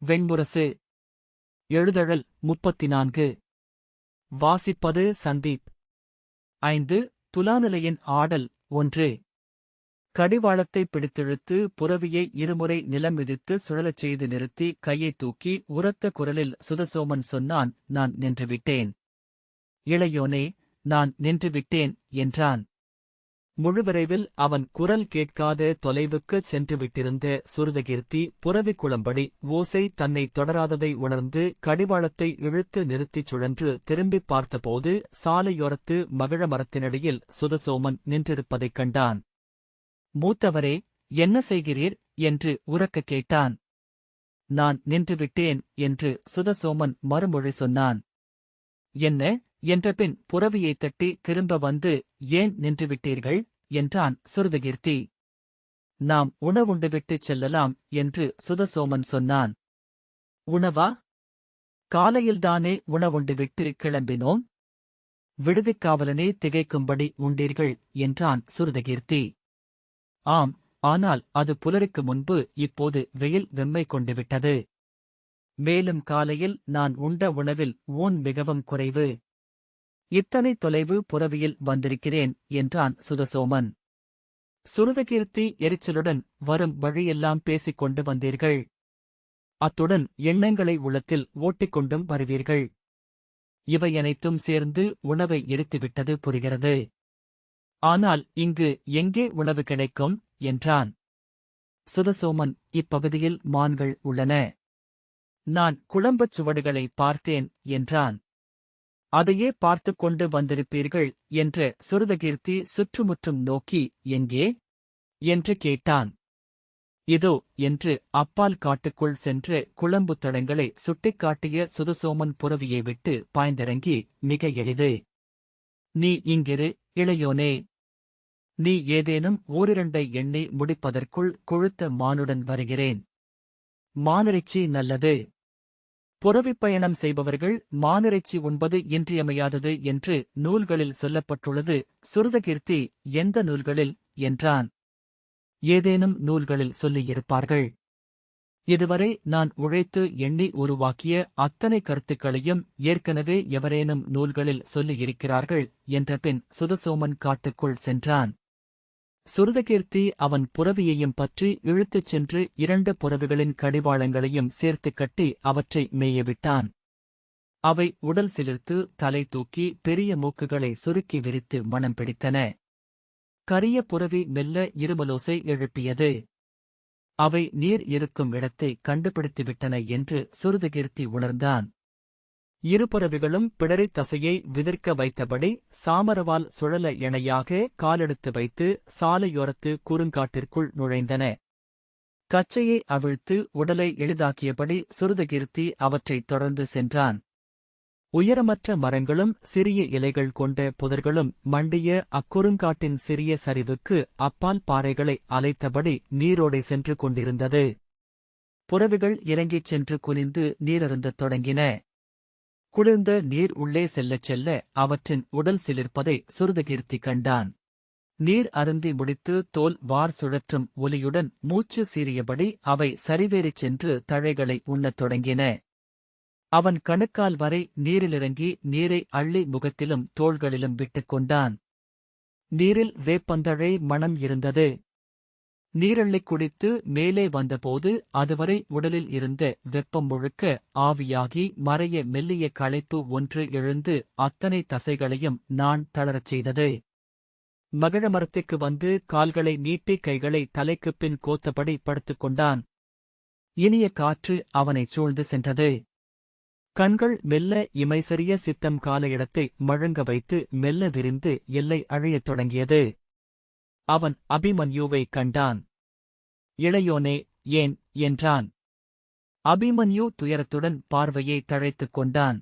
வெண்முரசு. எழுதழல் 34. வாசிப்பது சந்தீப். 5. துலாநிலையின் ஆடல் 1. கடிவாளத்தை பிடித்திழுத்து புரவியை இருமுறை நிலம் மிதித்து சுழலச் செய்து நிறுத்தி கையைத் தூக்கி உரத்த குரலில் சுதசோமன் சொன்னான், நான் நின்றுவிட்டேன். இளையோனே, நான் நின்றுவிட்டேன் என்றான். முழுவிரைவில் அவன் குரல் கேட்காத தொலைவுக்குச் சென்றுவிட்டிருந்த சுருதகீர்த்தி புரவி குளம்படி ஓசை தன்னை தொடராததை உணர்ந்து கடிவாளத்தை இழுத்து நிறுத்திச் சுழன்று திரும்பிப் பார்த்தபோது சாலையோரத்து மகிழ மரத்தினடியில் சுதசோமன் நின்றிருப்பதைக் கண்டான். மூத்தவரே, என்ன செய்கிறீர் என்று உரக்கக் கேட்டான். நான் நின்றுவிட்டேன் என்று சுதசோமன் மறுமொழி சொன்னான். என்ன என்றபின் புரவியைத் தட்டி திரும்ப வந்து, ஏன் நின்றுவிட்டீர்கள் என்றான் சுருதகீர்த்தி. நாம் உணவுண்டுவிட்டுச் செல்லலாம் என்று சுதசோமன் சொன்னான். உணவா? காலையில்தானே உணவுண்டுவிட்டு கிளம்பினோம். விடுதிக்காவலனே திகைக்கும்படி உண்டீர்கள் என்றான் சுருதகீர்த்தி. ஆம், ஆனால் அது புலருக்கு முன்பு இப்போது வெயில் வெம்மை கொண்டுவிட்டது. மேலும் காலையில் நான் உண்ட உணவில் ஊன் மிகவும் குறைவு. இத்தனை தொலைவு புரவியில் வந்திருக்கிறேன் என்றான் சுதசோமன். சுருதகீர்த்தி எரிச்சலுடன், வரும் வழியெல்லாம் பேசிக் கொண்டு வந்தீர்கள். அத்துடன் எண்ணங்களை உள்ளத்தில் ஓட்டிக்கொண்டும் வருவீர்கள். இவையனைத்தும் சேர்ந்து உணவை எரித்துவிட்டது புரிகிறது. ஆனால் இங்கு எங்கே உணவு கிடைக்கும் என்றான். சுதசோமன், இப்பகுதியில் மான்கள் உள்ளன. நான் குளம்பச் சுவடுகளை பார்த்தேன் என்றான். அதையே பார்த்துக் கொண்டு வந்திருப்பீர்கள் என்ற சுருதகீர்த்தி சுற்றுமுற்றும் நோக்கி, எங்கே என்று கேட்டான். இதோ என்று அப்பால் காட்டுக்குள் சென்று குளம்பு தடங்களை சுட்டிக்காட்டிய சுதசோமன் புரவியை விட்டு பாய்ந்திறங்கி, மிக எளிது. நீ இங்கிரு, இளையோனே. நீ ஏதேனும் ஓரிரண்டை எண்ணி முடிப்பதற்குள் கொழுத்த மானுடன் வருகிறேன். மானிறைச்சி நல்லது. புரவிப்பயணம் செய்பவர்கள் மானிறைச்சி உண்பது இன்றியமையாதது என்று நூல்களில் சொல்லப்பட்டுள்ளது. சுருதகீர்த்தி, எந்த நூல்களில் என்றான். ஏதேனும் நூல்களில் சொல்லியிருப்பார்கள். இதுவரை நான் உழைத்து எண்ணி உருவாக்கிய அத்தனை கருத்துக்களையும் ஏற்கனவே எவரேனும் நூல்களில் சொல்லியிருக்கிறார்கள் என்றபின் சுதசோமன் காட்டுக்குள் சென்றான். சுருதகீர்த்தி அவன் புரவியையும் பற்றி இழுத்துச் சென்று 2 புரவிகளின் கடிவாளங்களையும் சேர்த்துக் கட்டி அவற்றை மேயவிட்டான். அவை உடல் சிலிர்த்து தலை தூக்கி பெரிய மூக்குகளை சுருக்கி விரித்து மணம் பிடித்தன. கரிய புரவி மெல்ல இருமலோசை எழுப்பியது. அவை நீர் இருக்கும் இடத்தை கண்டுபிடித்துவிட்டன என்று சுருதகீர்த்தி உணர்ந்தான். இருபுரவிகளும் பிடரித் தசையை விதிர்க்க வைத்தபடி சாமரவால் சுழல இணையாக காலெடுத்து வைத்து சாலையோரத்து குறுங்காட்டிற்குள் நுழைந்தன. கச்சையை அவிழ்த்து உடலை எளிதாக்கியபடி சுருதகீர்த்தி அவற்றைத் தொடர்ந்து சென்றான். உயரமற்ற மரங்களும் சிறிய இலைகள் கொண்ட புதர்களும் மண்டிய அக்குறுங்காட்டின் சிறிய சரிவுக்கு அப்பால் பாறைகளை அலைத்தபடி நீரோடை சென்று கொண்டிருந்தது. புரவிகள் இறங்கிச் சென்று குனிந்து நீரருந்தத் தொடங்கின. குளிர்ந்த நீர் உள்ளே செல்லச் செல்ல அவற்றின் உடல் சிலிர்ப்பதை சுருதகீர்த்தி கண்டான். நீர் அருந்தி முடித்து தோல் வார் சுழற்றும் ஒலியுடன் மூச்சு சீறியபடி அவை சரிவேறிச் சென்று தழைகளை உண்ணத் தொடங்கின. அவன் கணுக்கால் வரை நீரிலிறங்கி நீரை அள்ளி முகத்திலும் தோள்களிலும் விட்டுக் கொண்டான். நீரில் வேப்பந்தழை மணம் இருந்தது. நீரள்ளிக் குடித்து மேலே வந்தபோது அதுவரை உடலில் இருந்த வெப்பம் முழுக்க ஆவியாகி மறைய மெல்லிய களைப்பு ஒன்று எழுந்து அத்தனை தசைகளையும் நான் தளரச் செய்தது. மகிழமரத்துக்கு வந்து கால்களை நீட்டி கைகளை தலைக்குப் பின் கோத்தபடி படுத்துக் கொண்டான். இனிய காற்று அவனைச் சூழ்ந்து சென்றது. கண்கள் மெல்ல இமைசரிய சித்தம் கால இடத்தை மழுங்க வைத்து மெல்ல விரிந்து எல்லை அழியத் தொடங்கியது. அவன் அபிமன்யுவைக் கண்டான். இளையோனே, ஏன் என்றான். அபிமன்யு துயரத்துடன் பார்வையை தழைத்துக் கொண்டான்.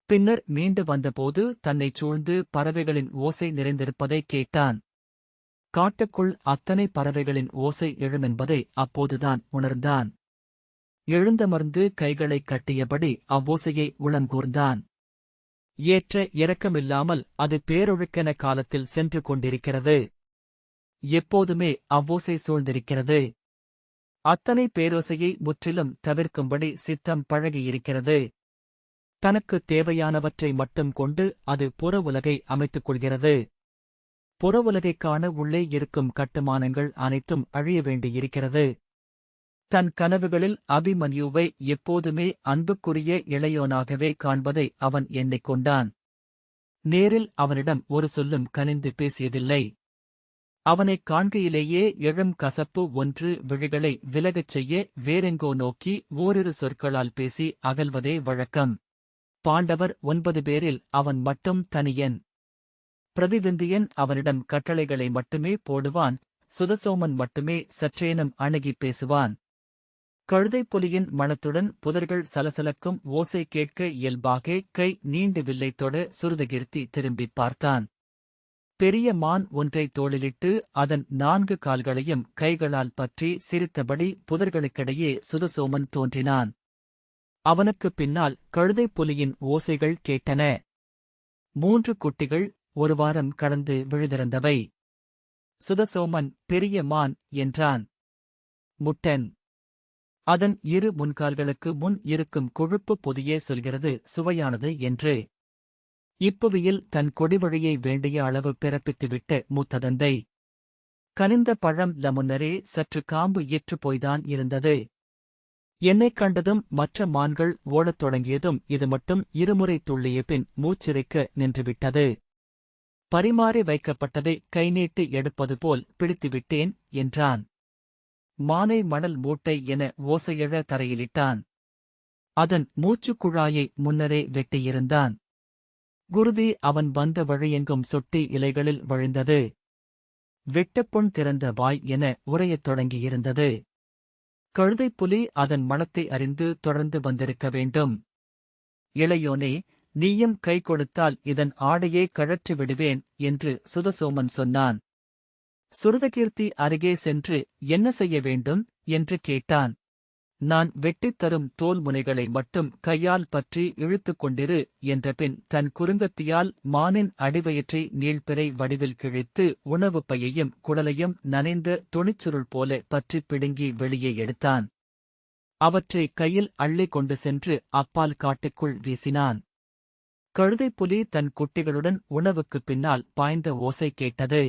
பின்னர் மீண்டு வந்தபோது தன்னைச் சூழ்ந்து பறவைகளின் ஓசை நிறைந்திருப்பதைக் கேட்டான். காட்டுக்குள் அத்தனை பறவைகளின் ஓசை எழுமென்பதை அப்போதுதான் உணர்ந்தான். எழுந்தமர்ந்து கைகளைக் கட்டியபடி அவ்வோசையை உளங்கூர்ந்தான். ஏற்ற இறக்கமில்லாமல் அது பேரொழுக்கென காலத்தில் சென்று கொண்டிருக்கிறது. எப்போதுமே அவ்வோசை சூழ்ந்திருக்கிறது. அத்தனை பேரோசையை முற்றிலும் தவிர்க்கும்படி சித்தம் பழகியிருக்கிறது. தனக்கு தேவையானவற்றை மட்டும் கொண்டு அது புற உலகை அமைத்துக் கொள்கிறது. புற உலகைக் காண உள்ளே இருக்கும் கட்டுமானங்கள் அனைத்தும் அழிய வேண்டியிருக்கிறது. தன் கனவுகளில் அபிமன்யுவை எப்போதுமே அன்புக்குரிய இளையோனாகவே காண்பதை அவன் எண்ணிக்கொண்டான். நேரில் அவனிடம் ஒரு சொல்லும் கனிந்து பேசியதில்லை. அவனைக் காண்கையிலேயே எழும் கசப்பு ஒன்று விழிகளை விலகச் செய்ய வேறெங்கோ நோக்கி ஓரிரு சொற்களால் பேசி அகல்வதே வழக்கம். பாண்டவர் 9 பேரில் அவன் மட்டும் தனியன். பிரதிவிந்தியன் அவனிடம் கட்டளைகளை மட்டுமே போடுவான். சுதசோமன் மட்டுமே சற்றேனும் அணுகிப் பேசுவான். கழுதைப்புலியின் மணத்துடன் புதர்கள் சலசலக்கும் ஓசை கேட்க இயல்பாக கை நீண்டு வில்லை தொட சுருதகீர்த்தி திரும்பிப் பார்த்தான். பெரிய மான் ஒன்றை தோளிலிட்டு அதன் 4 கால்களையும் கைகளால் பற்றி சிரித்தபடி புதர்களுக்கிடையே சுதசோமன் தோன்றினான். அவனுக்குப் பின்னால் கழுதைப்புலியின் ஓசைகள் கேட்டன. 3 குட்டிகள் 1 வாரம் கடந்து விழுதிறந்தவை. சுதசோமன் பெரிய மான் என்றான். முட்டன். அதன் 2 முன்கால்களுக்கு முன் இருக்கும் கொழுப்பு பொதியே சொல்கிறது சுவையானது என்று. இப்புவியில் தன் கொடிவழியை வேண்டிய அளவு பிறப்பித்துவிட்ட மூத்ததந்தை. கனிந்த பழம் முன்னரே சற்று காம்பு ஏற்றுப் போய்தான் இருந்தது. என்னைக் கண்டதும் மற்ற மான்கள் ஓடத் தொடங்கியதும் இது மட்டும் 2 முறை துள்ளிய பின் மூச்சிறைக்க நின்றுவிட்டது. பரிமாறி வைக்கப்பட்டதை கைநீட்டு எடுப்பது போல் பிடித்துவிட்டேன் என்றான். மானை மணல் மூட்டை என ஓசையழ தரையிலிட்டான். அதன் மூச்சுக்குழாயை முன்னரே வெட்டியிருந்தான். குருதி அவன் வந்த வழியெங்கும் சொட்டி இலைகளில் வழிந்தது. வெட்டப்பொன் திறந்த வாய் என உரையத் தொடங்கியிருந்தது. கழுதைப்புலி அதன் மணத்தை அறிந்து தொடர்ந்து வந்திருக்க வேண்டும். இளையோனே, நீயும் கை கொடுத்தால் இதன் ஆடையே கழற்றி விடுவேன் என்று சுதசோமன் சொன்னான். சுருதகீர்த்தி அருகே சென்று என்ன செய்ய வேண்டும் என்று கேட்டான். நான் வெட்டித் தரும் தோல் முனைகளை மட்டும் கையால் பற்றி இழுத்துக் கொண்டிரு என்றபின் தன் குறுங்கத்தியால் மானின் அடிவயிற்றை நீள்பிறை வடிவில் கிழித்து உணவு பையையும் குடலையும் நனைந்த துணிச்சுருள் போல பற்றிப் பிடுங்கி வெளியே எடுத்தான். அவற்றை கையில் அள்ளிக் கொண்டு சென்று அப்பால் காட்டுக்குள் வீசினான். கழுதைப்புலி தன் குட்டிகளுடன் உணவுக்குப் பின்னால் பாய்ந்த ஓசை கேட்டது.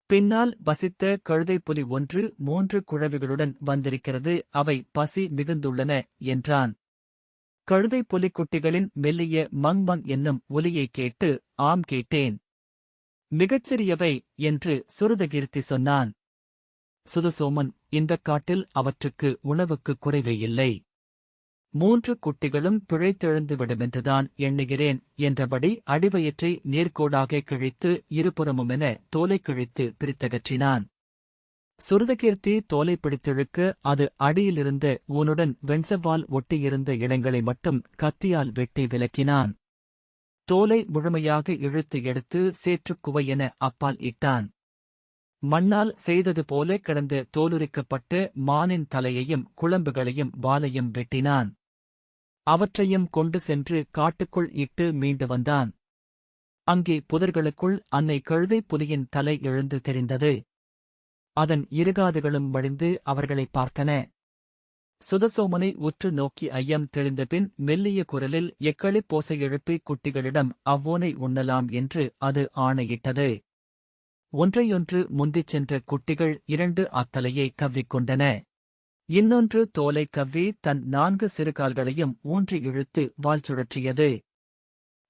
பின்னால் வசித்த கழுதைப்புலி ஒன்று 3 குழவிகளுடன் வந்திருக்கிறது. அவை பசி மிகுந்துள்ளன என்றான். கழுதைப்புலி குட்டிகளின் மெல்லிய மங் மங் என்னும் ஒலியைக் கேட்டு ஆம் கேட்டேன். மிகச்சிறியவை என்று சுருதகீர்த்தி சொன்னான். சுதசோமன், இந்தக் காட்டில் அவற்றுக்கு உணவுக்குக் குறைவே இல்லை. 3 குட்டிகளும் பிழைத்தெழுந்து விடுமென்றுதான் எண்ணுகிறேன் என்றபடி அடிவயிற்றை நேர்கோடாக கிழித்து இருபுறமுமென தோலைக் கிழித்து பிரித்தகற்றினான். சுருதகீர்த்தி தோலை பிடித்திழுக்க அது அடியிலிருந்த ஊனுடன் வெண்சவ்வால் ஒட்டியிருந்த இடங்களை மட்டும் கத்தியால் வெட்டி விலக்கினான். தோலை முழுமையாக இழுத்து எடுத்து சேற்றுக்குவை என அப்பால் இட்டான். மண்ணால் செய்தது போல கிடந்த தோலுரிக்கப்பட்ட மானின் தலையையும் குளம்புகளையும் வாலையும் வெட்டினான். அவற்றையும் கொண்டு சென்று காட்டுக்குள் இட்டு மீண்டு வந்தான். அங்கே புதர்களுக்குள் அன்னை கழுதைப்புலியின் தலை எழுந்து தெரிந்தது. அதன் 2 காதுகளும் வழிந்து அவர்களைப் பார்த்தன. சுதசோமனை உற்று நோக்கி ஐயம் தெளிந்தபின் மெல்லிய குரலில் எக்களிப் ஓசை எழுப்பி குட்டிகளிடம் அவ்வோனை உண்ணலாம் என்று அது ஆணையிட்டது. ஒன்றையொன்று முந்திச் சென்ற குட்டிகள் 2 அத்தலையை கவ்விக்கொண்டன. இன்னொன்று தோலை கவ்வி தன் 4 சிறுகால்களையும் ஊன்றி இழுத்து வால் சுழற்றியது.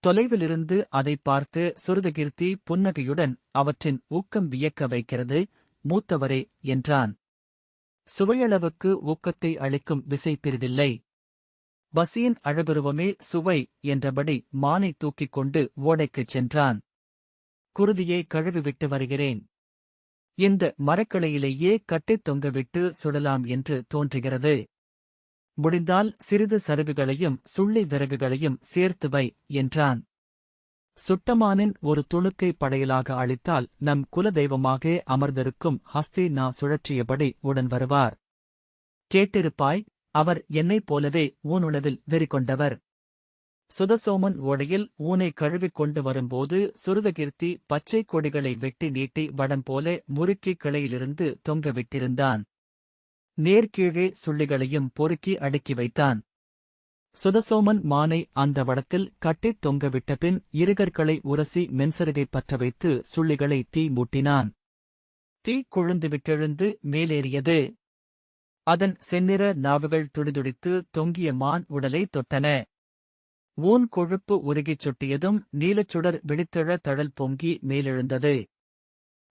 தொலைவிலிருந்து அதைப் பார்த்து சுருதகீர்த்தி புன்னகையுடன் அவற்றின் ஊக்கம் வியக்க வைக்கிறது, மூத்தவரே என்றான். சுவையளவுக்கு ஊக்கத்தை அளிக்கும் விசை பெரிதில்லை. பசியின் அழகுருவமே சுவை என்றபடி மானை தூக்கிக் கொண்டு ஓடைக்குச் சென்றான். குருதியை கழுவிவிட்டு வருகிறேன். இந்த மரக்கிளையிலேயே கட்டித் தொங்கவிட்டு சுடலாம் என்று தோன்றுகிறது. முடிந்தால் சிறிது சருகுகளையும் சுள்ளி விறகுகளையும் சேர்த்து வை என்றான். சுட்டமானின் ஒரு துணுக்கை படையலாக அளித்தால் நம் குலதெய்வமாக அமர்ந்திருக்கும் ஹஸ்தினா சுழற்றியபடி உடன் வருவார். கேட்டிருப்பாய், அவர் என்னைப் போலவே ஊனுணவில் வெறி கொண்டவர். சுதசோமன் ஓடையில் ஊனை கழுவிக் கொண்டு வரும்போது சுருதகீர்த்தி பச்சைக் கொடிகளை வெட்டி நீட்டி வடம் போல முறுக்கி கிளையிலிருந்து தொங்கவிட்டிருந்தான். நேர்கீழே சுள்ளிகளையும் பொறுக்கி அடுக்கி வைத்தான். சுதசோமன் மானை அந்த வடத்தில் கட்டித் தொங்கவிட்டபின் இருகற்களை உரசி மென்சருகை பற்ற வைத்து சுள்ளிகளை தீ மூட்டினான். தீ கொழுந்துவிட்டெழுந்து மேலேறியது. அதன் செந்நிற நாவுகள் துடிதுடித்து தொங்கிய மான் உடலை தொட்டன. ஊன் கொழுப்பு உருகிச் சுட்டியதும் நீலச்சுடர் வெடித்தெழ தழல் பொங்கி மேலெழுந்தது.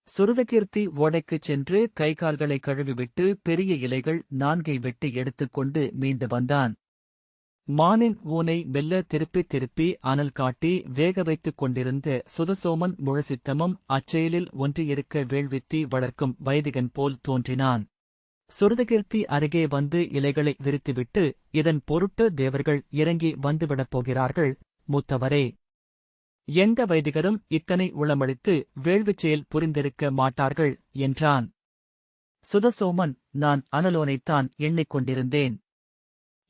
சுருதகீர்த்தி ஓடைக்குச் சென்று கைகால்களை கழுவிவிட்டு பெரிய இலைகள் 4 வெட்டி எடுத்துக்கொண்டு மீண்டு வந்தான். மானின் ஊனை மெல்ல திருப்பி அனல் காட்டி வேக வைத்துக் கொண்டிருந்த சுதசோமன் முழசித்தமும் அச்செயலில் ஒன்றியிருக்க வேள்வித்தி வளர்க்கும் வைதிகன் போல் தோன்றினான். சுருதகீர்த்தி அருகே வந்து இலைகளை விரித்துவிட்டு, இதன் பொருட்டு தேவர்கள் இறங்கி வந்துவிடப் போகிறார்கள், மூத்தவரே. எந்த வைதிகரும் இத்தனை உளமளித்து வேள்விச் செயல் புரிந்திருக்க மாட்டார்கள் என்றான். சுதசோமன், நான் அனலோனைத்தான் எண்ணிக்கொண்டிருந்தேன்.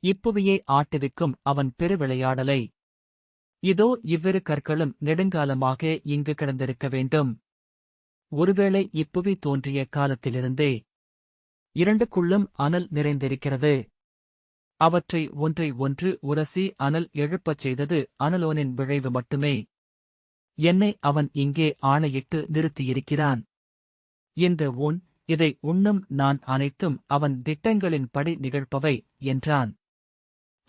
இப்புவியை ஆட்டுவிக்கும் அவன் பெருவிளையாடலை. இதோ இவ்விரு கற்களும் நெடுங்காலமாக இங்கு கிடந்திருக்க வேண்டும். ஒருவேளை இப்புவி தோன்றிய காலத்திலிருந்தே. இரண்டுக்குள்ளும் அனல் நிறைந்திருக்கிறது. அவற்றை ஒன்றை ஒன்று உரசி அனல் எழுப்பச் செய்தது அனலோனின் விளைவு மட்டுமே. என்னை அவன் இங்கே ஆணையிட்டு நிறுத்தியிருக்கிறான். இந்த ஊன், இதை உண்ணும் நான் அனைத்தும் அவன் திட்டங்களின்படி நிகழ்ப்பவை என்றான்.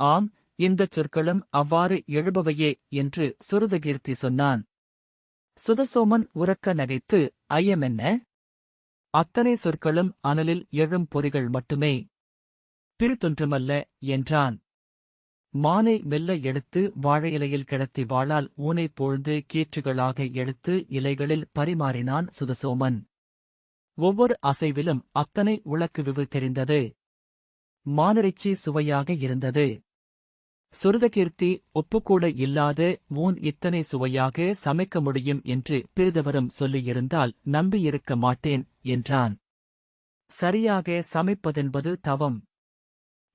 ஆம், இந்தச் சொற்களும் அவ்வாறு எழுபவையே என்று சுருதகீர்த்தி சொன்னான். சுதசோமன் உரக்க நகைத்து, ஐயமென்ன? அத்தனை சொற்களும் அனலில் எழும் பொறிகள் மட்டுமே, பிரித்தொன்றுமல்ல என்றான். மானை மெல்ல எடுத்து வாழை இலையில் கிடத்தி வாளால் ஊனைப் போழ்ந்து கீற்றுகளாக எடுத்து இலைகளில் பரிமாறினான் சுதசோமன். ஒவ்வொரு அசைவிலும் அத்தனை உலக்குவிவு தெரிந்தது. மானிறைச்சி சுவையாக இருந்தது. சுருதகீர்த்தி, ஒப்புக்கூட இல்லாத ஊன் இத்தனை சுவையாக சமைக்க முடியும் என்று பிறிதவரும் சொல்லியிருந்தால் நம்பியிருக்க மாட்டேன் என்றான். சரியாக சமைப்பதென்பது தவம்.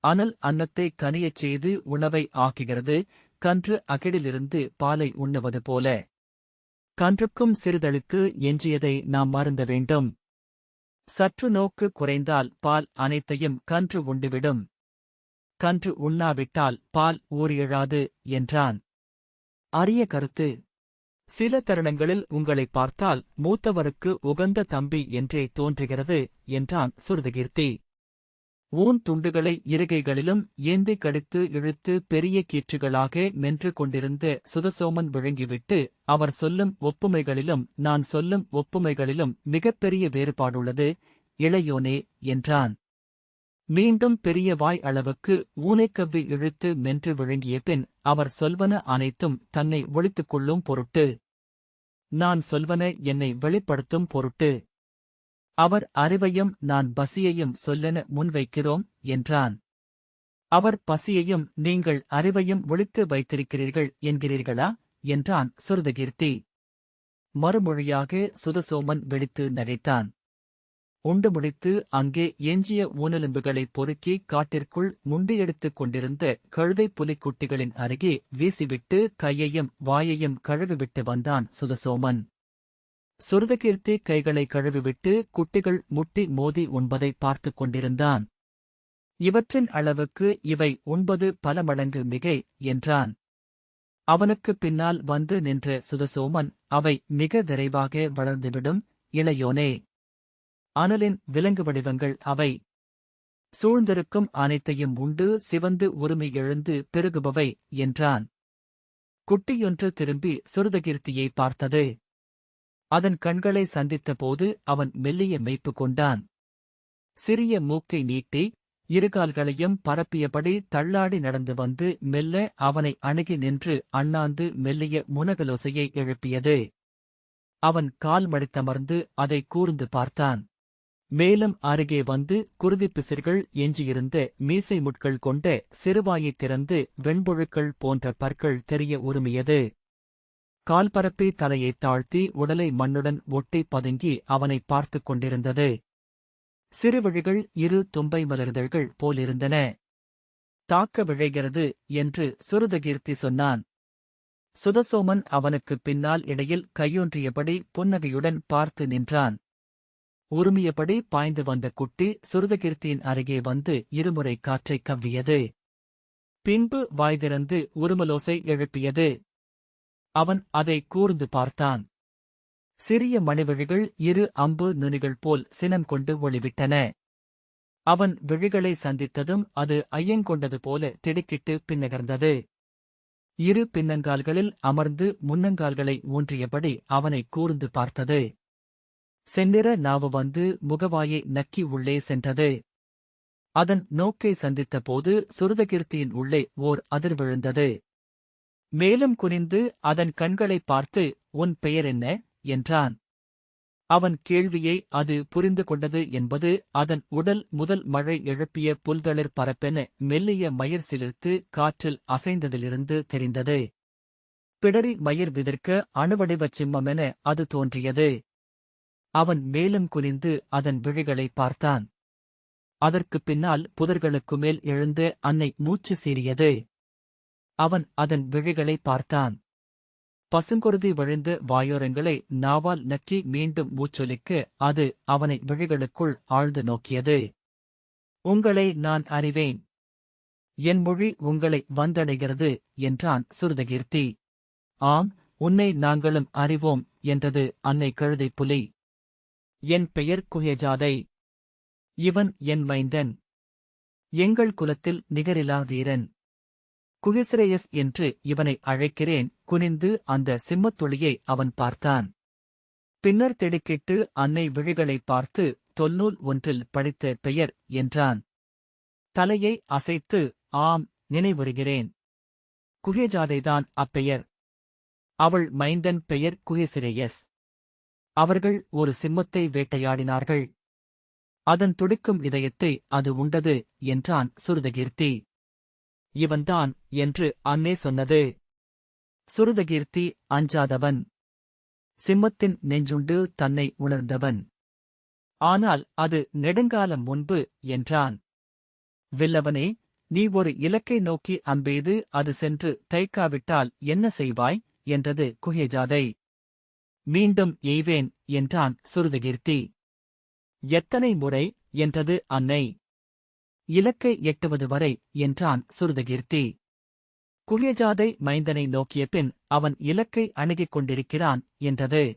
அனல் அன்னத்தை கனியச் செய்து உணவை ஆக்குகிறது, கன்று அகிடிலிருந்து பாலை உண்ணுவது போல. கன்றுக்கும் சிறிதழுக்கு எஞ்சியதை நாம் மருந்த வேண்டும். சற்று நோக்கு குறைந்தால் பால் அனைத்தையும் கன்று உண்டுவிடும். கன்று உண்ணாவிட்டால் பால் ஊறியெழாது என்றான். அரிய கருத்து. சில தருணங்களில் உங்களைப் பார்த்தால் மூத்தவருக்கு உகந்த தம்பி என்றே தோன்றுகிறது என்றான் சுருதகீர்த்தி. ஊன் துண்டுகளை இருகைகளிலும் ஏந்தி கடித்து இழுத்து பெரிய கீற்றுகளாக மென்று கொண்டிருந்த சுதசோமன் விழுங்கிவிட்டு, அவர் சொல்லும் ஒப்புமைகளிலும் நான் சொல்லும் ஒப்புமைகளிலும் மிகப்பெரிய வேறுபாடுள்ளது, இளையோனே என்றான். மீண்டும் பெரிய வாய் அளவுக்கு ஊனைக்கவ்வி இழுத்து மென்று விழுங்கிய பின், அவர் சொல்வன அனைத்தும் தன்னை ஒளித்துக் கொள்ளும் பொருட்டு. நான் சொல்வன என்னை வெளிப்படுத்தும் பொருட்டு. அவர் அறிவையும் நான் பசியையும் சொல்லென முன்வைக்கிறோம் என்றான். அவர் பசியையும் நீங்கள் அறிவையும் ஒளித்து வைத்திருக்கிறீர்கள் என்கிறீர்களா என்றான் சுருதகீர்த்தி. மறுமொழியாக சுதசோமன் வெடித்து நகைத்தான். உண்டு முடித்து அங்கே எஞ்சிய ஊனெலும்புகளைப் பொறுக்கி காட்டிற்குள் முண்டியெடுத்துக் கொண்டிருந்த கழுதை புலிக்குட்டிகளின் அருகே வீசிவிட்டு கையையும் வாயையும் கழுவிவிட்டு வந்தான் சுதசோமன். சுருதகீர்த்தி கைகளை கழுவிவிட்டு குட்டிகள் முட்டி மோதி உண்பதை பார்த்துக் கொண்டிருந்தான். இவற்றின் அளவுக்கு இவை உண்பது பல மடங்கு மிகை என்றான். அவனுக்குப் பின்னால் வந்து நின்ற சுதசோமன், அவை மிக விரைவாக வளர்ந்துவிடும், இளையோனே. அனலின் விலங்கு வடிவங்கள் அவை. சூழ்ந்திருக்கும் அனைத்தையும் உண்டு சிவந்து உரிமை எழுந்து பெருகுபவை என்றான். குட்டியொன்று திரும்பி சுருதகீர்த்தியை பார்த்தது. அதன் கண்களை சந்தித்தபோது அவன் மெல்லிய மெய்ப்பு கொண்டான். சிறிய மூக்கை நீட்டி இருகால்களையும் பரப்பியபடி தள்ளாடி நடந்து வந்து மெல்ல அவனை அணுகி நின்று அண்ணாந்து மெல்லிய முனகலோசையை எழுப்பியது. அவன் கால் மடித்தமர்ந்து அதை கூர்ந்து பார்த்தான். மேலும் அருகே வந்து குருதிப்பிசிர்கள் எஞ்சியிருந்த மீசை முட்கள் கொண்ட சிறுவாயைத் திறந்து வெண்பொழுக்கள் போன்ற பற்கள் தெரிய உருமியது. கால்பரப்பி தலையைத் தாழ்த்தி உடலை மண்ணுடன் ஒட்டி பதுங்கி அவனை பார்த்துக் கொண்டிருந்தது. சிறுவிழிகள் இரு தும்பை மலர்தழ்கள் போலிருந்தன. தாக்க விழைகிறது என்று சுருதகீர்த்தி சொன்னான். சுதசோமன் அவனுக்குப் பின்னால் இடையில் கையொன்றியபடி புன்னகையுடன் பார்த்து நின்றான். உருமியபடி பாய்ந்து வந்த குட்டி சுருதகீர்த்தியின் அருகே வந்து இருமுறை காற்றைக் கவ்வியது. பின்பு வாய் திறந்து உருமலோசை எழுப்பியது. அவன் அதை கூர்ந்து பார்த்தான். சிறிய மணிவிழிகள் இரு அம்பு நுனிகள் போல் சினம் கொண்டு ஒளிவிட்டன. அவன் விழிகளை சந்தித்ததும் அது ஐயங்கொண்டது போல திடுக்கிட்டு பின்னகர்ந்தது. இரு பின்னங்கால்களில் அமர்ந்து முன்னங்கால்களை ஊன்றியபடி அவனை கூர்ந்து பார்த்தது. செந்நிற நாவு வந்து முகவாயை நக்கி உள்ளே சென்றது. அதன் நோக்கை சந்தித்தபோது சுருதகீர்த்தியின் உள்ளே ஓர் அதிர் விழுந்தது. மேலும் குனிந்து அதன் கண்களைப் பார்த்து, "உன் பெயர் என்ன?" என்றான். அவன் கேள்வியை அது புரிந்து கொண்டது என்பது அதன் உடல் முதல் மழை எழுப்பிய புல்தளிர் பரப்பென மெல்லிய மயிர் சிலிர்த்து காற்றில் அசைந்ததிலிருந்து தெரிந்தது. பிடரி மயிர் விதிர்க்க அணுவடிவச் சிம்மமென அது தோன்றியது. அவன் மேலும் குனிந்து அதன் விழிகளை பார்த்தான். அதற்குப் பின்னால் புதர்களுக்கு மேல் எழுந்த அன்னை மூச்சு சீறியது. அவன் அதன் விழிகளை பார்த்தான். பசுங்குருதி வழிந்த வாயோரங்களை நாவால் நக்கி மீண்டும் மூச்சொலிக்க அது அவனை விழிகளுக்குள் ஆழ்ந்து நோக்கியது. "உங்களை நான் அறிவேன். என் மொழி உங்களை வந்தடைகிறது" என்றான் சுருதகீர்த்தி. "ஆம், உன்னை நாங்களும் அறிவோம்" என்றது அன்னை கழுதைப் புலி. "என் பெயர் குஹேஜாதை. இவன் என் மைந்தன். எங்கள் குலத்தில் நிகரிலா வீரன். குஹிசிரேயஸ் என்று இவனை அழைக்கிறேன்." குனிந்து அந்த சிம்மத்தொளியை அவன் பார்த்தான். பின்னர் திடுக்கிட்டு அன்னை விழிகளைப் பார்த்து, "தொல்நூல் ஒன்றில் படித்த பெயர்" என்றான். தலையை அசைத்து, "ஆம், நினைவுறுகிறேன். குஹேஜாதைதான் அப்பெயர். அவள் மைந்தன் பெயர் குஹிசிரேயஸ். அவர்கள் ஒரு சிம்மத்தை வேட்டையாடினார்கள். அதன் துடிக்கும் இதயத்தை அது உண்டது" என்றான் சுருதகீர்த்தி. "இவன்தான்" என்று அன்னே சொன்னது. சுருதகீர்த்தி அஞ்சாதவன். சிம்மத்தின் நெஞ்சுண்டு தன்னை உணர்ந்தவன். "ஆனால் அது நெடுங்காலம் முன்பு" என்றான். "வில்லவனே, நீ ஒரு இலக்கை நோக்கி அம்பெய்து அது சென்று தைக்காவிட்டால் என்ன செய்வாய்?" என்றது குஹேஜாதை. "மீண்டும் எய்வேன்" என்றான் சுருதகீர்த்தி. "எத்தனை முறை?" என்றது அன்னை. "இலக்கை எட்டுவது வரை" என்றான் சுருதகீர்த்தி. குஹேஜாதை மைந்தனை நோக்கிய பின், "அவன் இலக்கை அணுகிக் கொண்டிருக்கிறான்" என்றது.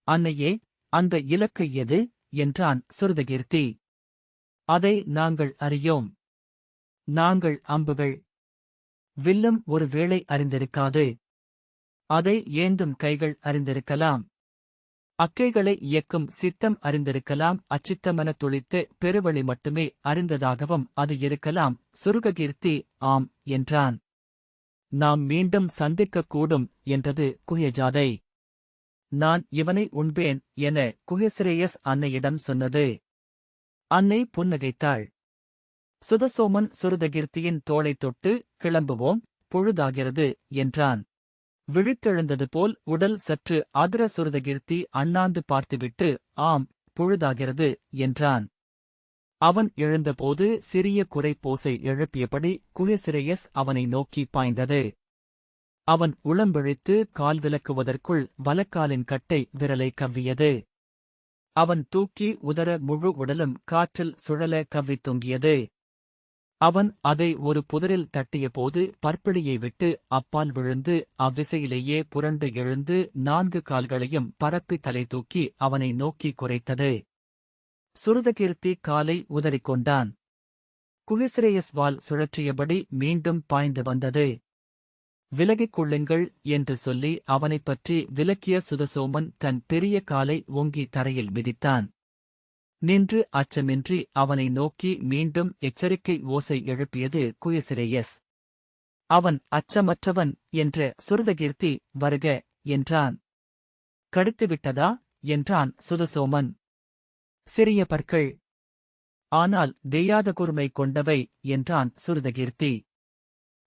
"அன்னையே, அந்த இலக்கு எது?" என்றான் சுருதகீர்த்தி. "அதை நாங்கள் அறியோம். நாங்கள் அம்புகள். வில்லும் ஒரு வேளை அறிந்திருக்காது. அதை ஏந்தும் கைகள் அறிந்திருக்கலாம். அக்கைகளை இயக்கும் சித்தம் அறிந்திருக்கலாம். அச்சித்தமெனத் துளித்த பெருவழி மட்டுமே அறிந்ததாகவும் அது இருக்கலாம்." சுருதகீர்த்தி "ஆம்" என்றான். "நாம் மீண்டும் சந்திக்கக்கூடும்" என்றது குஹேஜாதை. "நான் இவனை உண்பேன்" என குஹிசிரேயஸ் அன்னையிடம் சொன்னது. அன்னை புன்னகைத்தாள். சுதசோமன் சுருதகீர்த்தியின் தோளைத் தொட்டு, "கிளம்புவோம், பொழுதாகிறது" என்றான். விழித்தெழுந்தது போல் உடல் சற்று அதிர சுருதகீர்த்தி அண்ணாந்து பார்த்துவிட்டு, "ஆம், பொழுதாகிறது" என்றான். அவன் எழுந்தபோது சிறிய குரைப்போசை எழுப்பியபடி குஹிசிரேயஸ் அவனை நோக்கி பாய்ந்தது. அவன் உளம்பிழித்து கால் விலக்குவதற்குள் வலக்காலின் கட்டை விரலை கவ்வியது. அவன் தூக்கி உதற முழு உடலும் காற்றில் சுழல கவ்வித் தொங்கியது. அவன் அதை ஒரு புதரில் தட்டியபோது பற்பிடியை விட்டு அப்பால் விழுந்து அவ்விசையிலேயே புரண்டு எழுந்து 4 கால்களையும் பரப்பி தலை தூக்கி அவனை நோக்கி குரைத்தது. சுருதகீர்த்தி காலை உதறிக்கொண்டான். குஹிசிரேயஸ் வால் சுழற்றியபடி மீண்டும் பாய்ந்து வந்தது. "விலகிக் கொள்ளுங்கள்" என்று சொல்லி அவனைப் பற்றி விலக்கிய சுதசோமன் தன் பெரிய காலை ஓங்கி தரையில் மிதித்தான். நின்று அச்சமின்றி அவனை நோக்கி மீண்டும் எச்சரிக்கை ஓசை எழுப்பியது குஹிசிரேயஸ். அவன் அச்சமற்றவன் என்ற சுருதகீர்த்தி, "வருக" என்றான். "கடித்துவிட்டதா?" என்றான் சுதசோமன். "சிறிய பற்கள். ஆனால் தேயாத கூர்மை கொண்டவை" என்றான் சுருதகீர்த்தி.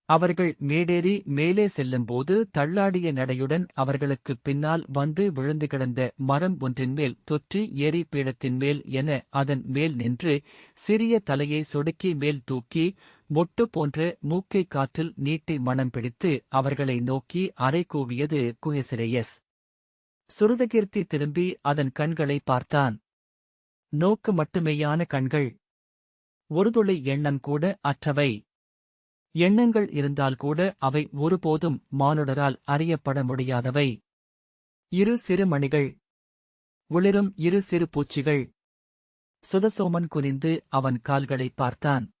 அவர்கள் மேடேறி மேலே செல்லும்போது தள்ளாடிய நடையுடன் அவர்களுக்குப் பின்னால் வந்து விழுந்து கிடந்த மரம் ஒன்றின்மேல் தொற்றி ஏறி பீடத்தின் மேல் என அதன் மேல் நின்று சிறிய தலையை சொடுக்கி மேல் தூக்கி மொட்டு போன்ற மூக்கை காற்றில் நீட்டி மணம் பிடித்து அவர்களை நோக்கி அறை கூவியது குஹிசிரேயஸ். சுருதகீர்த்தி திரும்பி அதன் கண்களை பார்த்தான். நோக்கு மட்டுமேயான கண்கள். ஒரு துளி எண்ணம் கூட அற்றவை. எண்ணங்கள் இருந்தால்கூட அவை ஒருபோதும் மானுடரால் அறியப்பட முடியாதவை. இரு சிறு மணிகள். ஒளிரும் இரு சிறு பூச்சிகள். சுதசோமன் குனிந்து அவன் கால்களைப் பார்த்தான்.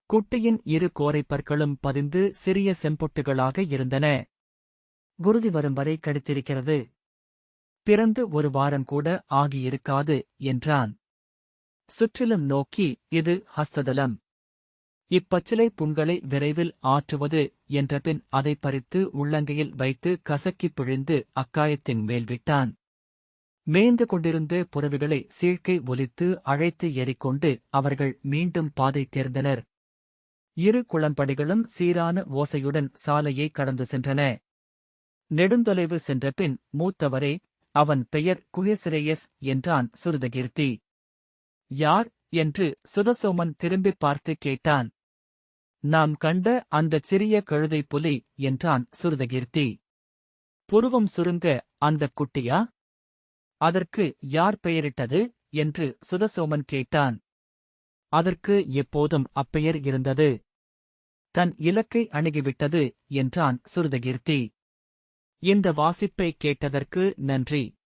குட்டியின் இரு கோரைப் பற்களும் பதிந்து சிறிய செம்பொட்டுகளாக இருந்தன. குருதி வரும் வரை கடித்திருக்கிறது. பிறந்து ஒரு வாரம் கூட ஆகியிருக்காது என்றான். சுற்றிலும் நோக்கி, இது ஹஸ்ததலம். இப்பச்சிலை புண்களை விரைவில் ஆற்றுவது என்றபின் அதைப் பறித்து உள்ளங்கையில் வைத்து கசக்கிப் பிழிந்து அக்காயத்தின் மேல் விட்டான். மேய்ந்து கொண்டிருந்த புறவிகளை சீழ்க்கை ஒலித்து அழைத்து ஏறிக்கொண்டு அவர்கள் மீண்டும் பாதை தேர்ந்தனர். இரு குளம்படிகளும் சீரான ஓசையுடன் சாலையை கடந்து சென்றன. நெடுந்தொலைவு சென்றபின், மூத்தவரே, அவன் பெயர் குயசிரேயஸ் என்றான் சுருதகீர்த்தி. யார் என்று சுதசோமன் திரும்பிப் பார்த்து கேட்டான். நாம் கண்ட அந்தச் சிறிய கழுதை புலி என்றான் சுருதகீர்த்தி. புருவம் சுருங்க, அந்தக் குட்டியா? அதற்கு யார் பெயரிட்டது என்று சுதசோமன் கேட்டான். அதற்கு எப்போதும் அப்பெயர் இருந்தது. தன் இலக்கை அணுகிவிட்டது என்றான் சுருதகீர்த்தி. இந்த வாசிப்பை கேட்டதற்கு நன்றி.